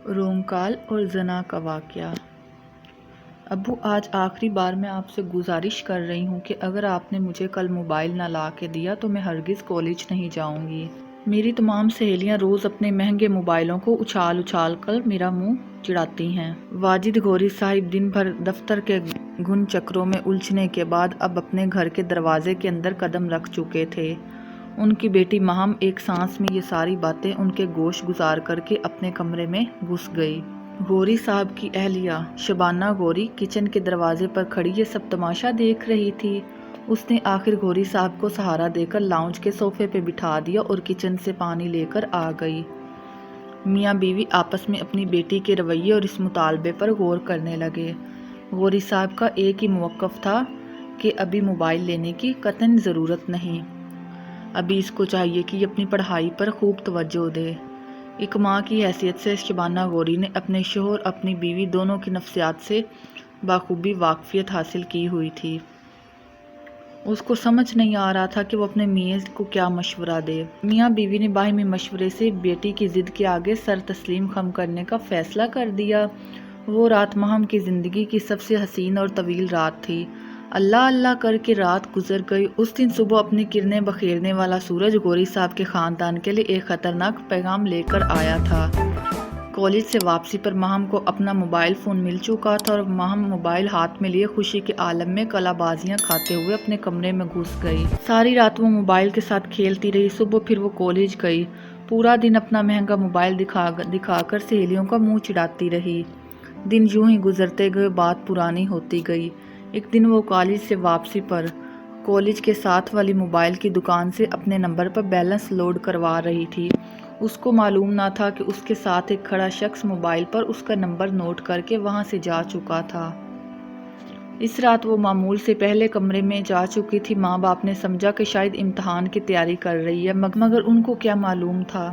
رونکال اور زنا کا واقعہ۔ ابو، آج آخری بار میں آپ سے گزارش کر رہی ہوں کہ اگر آپ نے مجھے کل موبائل نہ لا کے دیا تو میں ہرگز کالج نہیں جاؤں گی۔ میری تمام سہیلیاں روز اپنے مہنگے موبائلوں کو اچھال اچھال کر میرا منہ چڑھاتی ہیں۔ واجد غوری صاحب دن بھر دفتر کے گھن چکروں میں الجھنے کے بعد اب اپنے گھر کے دروازے کے اندر قدم رکھ چکے تھے۔ ان کی بیٹی مہم ایک سانس میں یہ ساری باتیں ان کے گوش گزار کر کے اپنے کمرے میں گھس گئی۔ غوری صاحب کی اہلیہ شبانہ غوری کچن کے دروازے پر کھڑی یہ سب تماشا دیکھ رہی تھی۔ اس نے آخر غوری صاحب کو سہارا دے کر لاؤنج کے صوفے پہ بٹھا دیا اور کچن سے پانی لے کر آ گئی۔ میاں بیوی آپس میں اپنی بیٹی کے رویے اور اس مطالبے پر غور کرنے لگے۔ غوری صاحب کا ایک ہی موقف تھا کہ ابھی موبائل لینے کی قطعاً ضرورت نہیں۔ ابھی اس کو چاہیے کہ یہ اپنی پڑھائی پر خوب توجہ دے۔ ایک ماں کی حیثیت سے شبانہ غوری نے اپنے شوہر اپنی بیوی دونوں کی نفسیات سے بخوبی واقفیت حاصل کی ہوئی تھی۔ اس کو سمجھ نہیں آ رہا تھا کہ وہ اپنے میاں کو کیا مشورہ دے۔ میاں بیوی نے باہمی مشورے سے بیٹی کی ضد کے آگے سر تسلیم خم کرنے کا فیصلہ کر دیا۔ وہ رات مہم کی زندگی کی سب سے حسین اور طویل رات تھی۔ اللہ اللہ کر کے رات گزر گئی۔ اس دن صبح اپنی کرنیں بکھیرنے والا سورج غوری صاحب کے خاندان کے لیے ایک خطرناک پیغام لے کر آیا تھا۔ کالج سے واپسی پر مہم کو اپنا موبائل فون مل چکا تھا اور مہم موبائل ہاتھ میں لیے خوشی کے عالم میں کلا بازیاں کھاتے ہوئے اپنے کمرے میں گھس گئی۔ ساری رات وہ موبائل کے ساتھ کھیلتی رہی۔ صبح پھر وہ کالج گئی۔ پورا دن اپنا مہنگا موبائل دکھا کر سہیلیوں کا منہ چڑھاتی رہی۔ دن یوں ہی گزرتے گئے، بات پرانی ہوتی گئی۔ ایک دن وہ کالج سے واپسی پر کالج کے ساتھ والی موبائل کی دکان سے اپنے نمبر پر بیلنس لوڈ کروا رہی تھی۔ اس کو معلوم نہ تھا کہ اس کے ساتھ ایک کھڑا شخص موبائل پر اس کا نمبر نوٹ کر کے وہاں سے جا چکا تھا۔ اس رات وہ معمول سے پہلے کمرے میں جا چکی تھی۔ ماں باپ نے سمجھا کہ شاید امتحان کی تیاری کر رہی ہے، مگر ان کو کیا معلوم تھا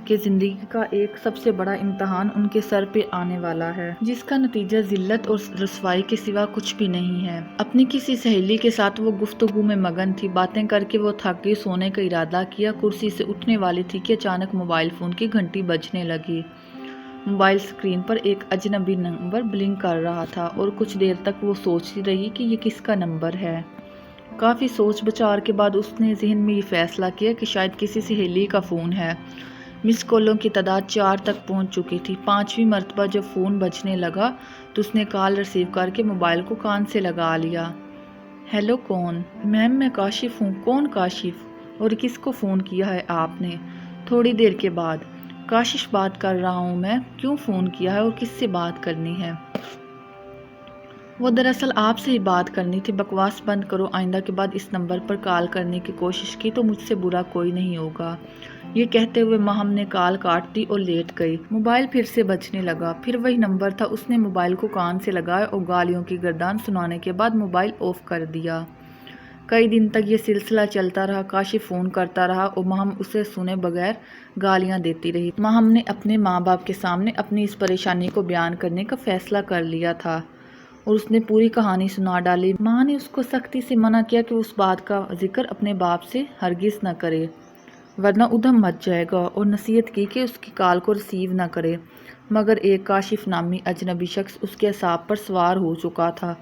کہ زندگی کا ایک سب سے بڑا امتحان ان کے سر پہ آنے والا ہے، جس کا نتیجہ ذلت اور رسوائی کے سوا کچھ بھی نہیں ہے۔ اپنی کسی سہیلی کے ساتھ وہ گفتگو میں مگن تھی۔ باتیں کر کے وہ تھک گئی، سونے کا ارادہ کیا، کرسی سے اٹھنے والی تھی کہ اچانک موبائل فون کی گھنٹی بجنے لگی۔ موبائل اسکرین پر ایک اجنبی نمبر بلنک کر رہا تھا اور کچھ دیر تک وہ سوچتی رہی کہ یہ کس کا نمبر ہے۔ کافی سوچ بچار کے بعد اس نے ذہن میں یہ فیصلہ کیا کہ شاید کسی سہیلی کا فون ہے۔ مس کالوں کی تعداد 4 تک پہنچ چکی تھی۔ 5ویں مرتبہ جب فون بجنے لگا تو اس نے کال ریسیو کر کے موبائل کو کان سے لگا لیا۔ ہیلو، کون؟ میم، میں کاشف ہوں۔ کون کاشف؟ اور کس کو فون کیا ہے آپ نے؟ تھوڑی دیر کے بعد۔ کاشف بات کر رہا ہوں میں۔ کیوں فون کیا ہے اور کس سے بات کرنی ہے؟ وہ دراصل آپ سے ہی بات کرنی تھی۔ بکواس بند کرو، آئندہ کے بعد اس نمبر پر کال کرنے کی کوشش کی تو مجھ سے برا کوئی نہیں ہوگا۔ یہ کہتے ہوئے مہم نے کال کاٹ دی اور لیٹ گئی۔ موبائل پھر سے بجنے لگا۔ پھر وہی نمبر تھا۔ اس نے موبائل کو کان سے لگایا اور گالیوں کی گردان سنانے کے بعد موبائل آف کر دیا۔ کئی دن تک یہ سلسلہ چلتا رہا۔ کاشف فون کرتا رہا اور مہم اسے سنے بغیر گالیاں دیتی رہی۔ مہم نے اپنے ماں باپ کے سامنے اپنی اس پریشانی کو بیان کرنے کا فیصلہ کر لیا تھا اور اس نے پوری کہانی سنا ڈالی۔ ماں نے اس کو سختی سے منع کیا کہ اس بات کا ذکر اپنے باپ سے ہرگز نہ کرے ورنہ ادھم مچ جائے گا، اور نصیحت کی کہ اس کی کال کو ریسیو نہ کرے، مگر ایک کاشف نامی اجنبی شخص اس کے اعصاب پر سوار ہو چکا تھا۔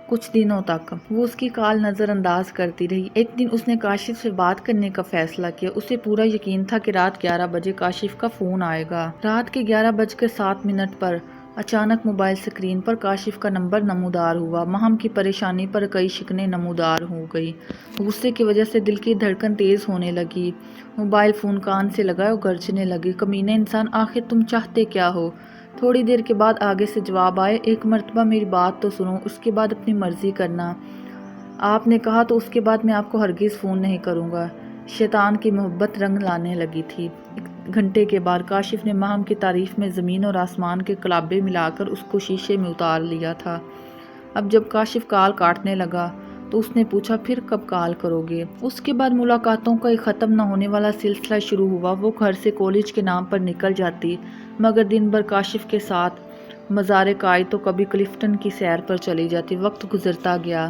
کچھ دنوں تک وہ اس کی کال نظر انداز کرتی رہی۔ ایک دن اس نے کاشف سے بات کرنے کا فیصلہ کیا۔ اسے پورا یقین تھا کہ رات 11 بجے کاشف کا فون آئے گا۔ رات کے 11:07 پر اچانک موبائل اسکرین پر کاشف کا نمبر نمودار ہوا۔ مہم کی پریشانی پر کئی شکنیں نمودار ہو گئی۔ غصے کی وجہ سے دل کی دھڑکن تیز ہونے لگی۔ موبائل فون کان سے لگایا اور گرجنے لگی، کمینے انسان، آخر تم چاہتے کیا ہو؟ تھوڑی دیر کے بعد آگے سے جواب آئے، ایک مرتبہ میری بات تو سنو، اس کے بعد اپنی مرضی کرنا۔ آپ نے کہا تو اس کے بعد میں آپ کو ہرگز فون نہیں کروں گا۔ شیطان کی محبت رنگ لانے لگی تھی۔ 1 گھنٹے کے بعد کاشف نے مہم کی تعریف میں زمین اور آسمان کے کلابے ملا کر اس کو شیشے میں اتار لیا تھا۔ اب جب کاشف کال کاٹنے لگا تو اس نے پوچھا، پھر کب کال کرو گے؟ اس کے بعد ملاقاتوں کا ایک ختم نہ ہونے والا سلسلہ شروع ہوا۔ وہ گھر سے کالج کے نام پر نکل جاتی، مگر دن بھر کاشف کے ساتھ مزار قائد تو کبھی کلفٹن کی سیر پر چلی جاتی۔ وقت گزرتا گیا۔